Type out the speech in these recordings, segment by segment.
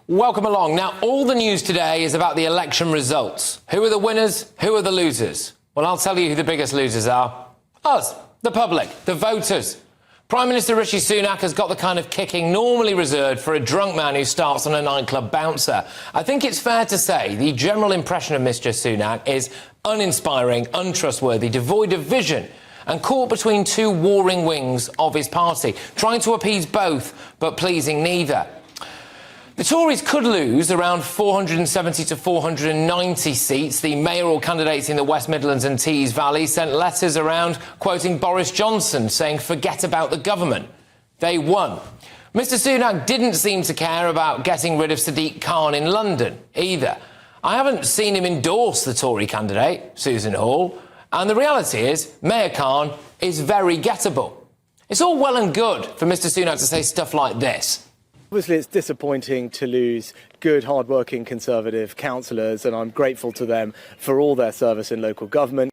Welcome along. Now, all the news today is about the election results. Who are the winners? Who are the losers? Well, I'll tell you who the biggest losers are. Us, the public, the voters. Prime Minister Rishi Sunak has got the kind of kicking normally reserved for a drunk man who starts on a nightclub bouncer. I think it's fair to say the general impression of Mr Sunak is uninspiring, untrustworthy, devoid of vision, and caught between two warring wings of his party, trying to appease both but pleasing neither. The Tories could lose around 470 to 490 seats. The mayoral candidates in the West Midlands and Tees Valley sent letters around quoting Boris Johnson, saying forget about the government. They won. Mr Sunak didn't seem to care about getting rid of Sadiq Khan in London either. I haven't seen him endorse the Tory candidate, Susan Hall, and the reality is Mayor Khan is very gettable. It's all well and good for Mr Sunak to say stuff like this. Obviously, it's disappointing to lose good, hard-working Conservative councillors, and I'm grateful to them for all their service in local government.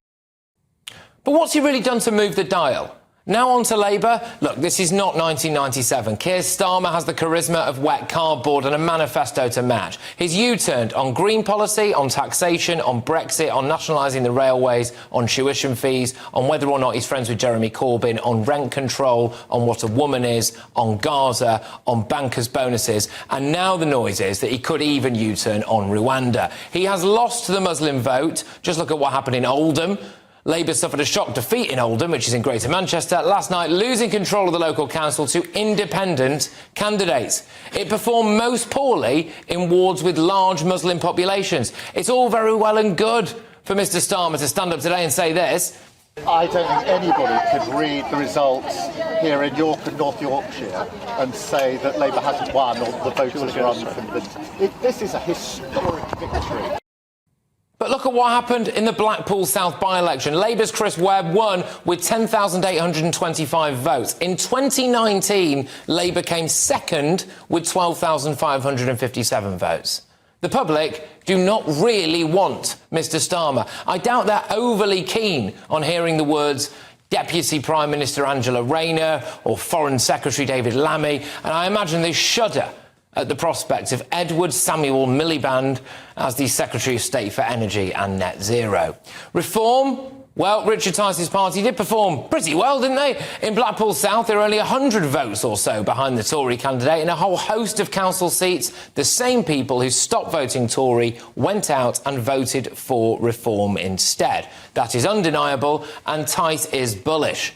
But what's he really done to move the dial? Now on to Labour. Look, this is not 1997. Keir Starmer has the charisma of wet cardboard and a manifesto to match. He's U-turned on green policy, on taxation, on Brexit, on nationalising the railways, on tuition fees, on whether or not he's friends with Jeremy Corbyn, on rent control, on what a woman is, on Gaza, on bankers' bonuses, and now the noise is that he could even U-turn on Rwanda. He has lost the Muslim vote. Just look at what happened in Oldham. Labour suffered a shock defeat in Oldham, which is in Greater Manchester, last night, losing control of the local council to independent candidates. It performed most poorly in wards with large Muslim populations. It's all very well and good for Mr Starmer to stand up today and say this. I don't think anybody could read the results here in York and North Yorkshire and say that Labour hasn't won or the voters are unconvinced. This is a historic victory. But look at what happened in the Blackpool South by-election. Labour's Chris Webb won with 10,825 votes. In 2019, Labour came second with 12,557 votes. The public do not really want Mr Starmer. I doubt they're overly keen on hearing the words Deputy Prime Minister Angela Rayner or Foreign Secretary David Lammy, and I imagine they shudder at the prospect of Edward Samuel Miliband as the Secretary of State for Energy and Net Zero. Reform? Well, Richard Tice's party did perform pretty well, didn't they? In Blackpool South, there are only 100 votes or so behind the Tory candidate. In a whole host of council seats, the same people who stopped voting Tory went out and voted for reform instead. That is undeniable, and Tice is bullish.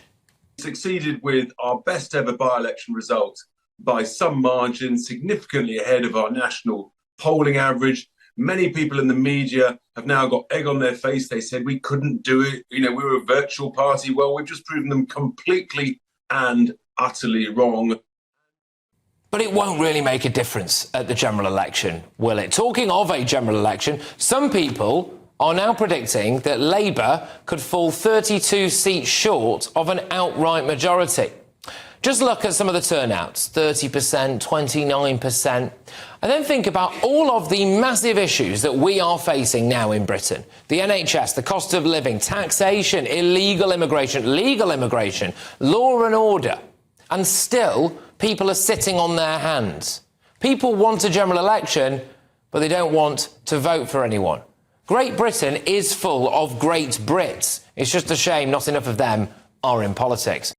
Succeeded with our best ever by-election result by some margin, significantly ahead of our national polling average. Many people in the media have now got egg on their face. They said we couldn't do it. We were a virtual party. Well, we've just proven them completely and utterly wrong. But it won't really make a difference at the general election, will it? Talking of a general election, some people are now predicting that Labour could fall 32 seats short of an outright majority. Just look at some of the turnouts, 30%, 29%, and then think about all of the massive issues that we are facing now in Britain. The NHS, the cost of living, taxation, illegal immigration, legal immigration, law and order. And still, people are sitting on their hands. People want a general election, but they don't want to vote for anyone. Great Britain is full of great Brits. It's just a shame not enough of them are in politics.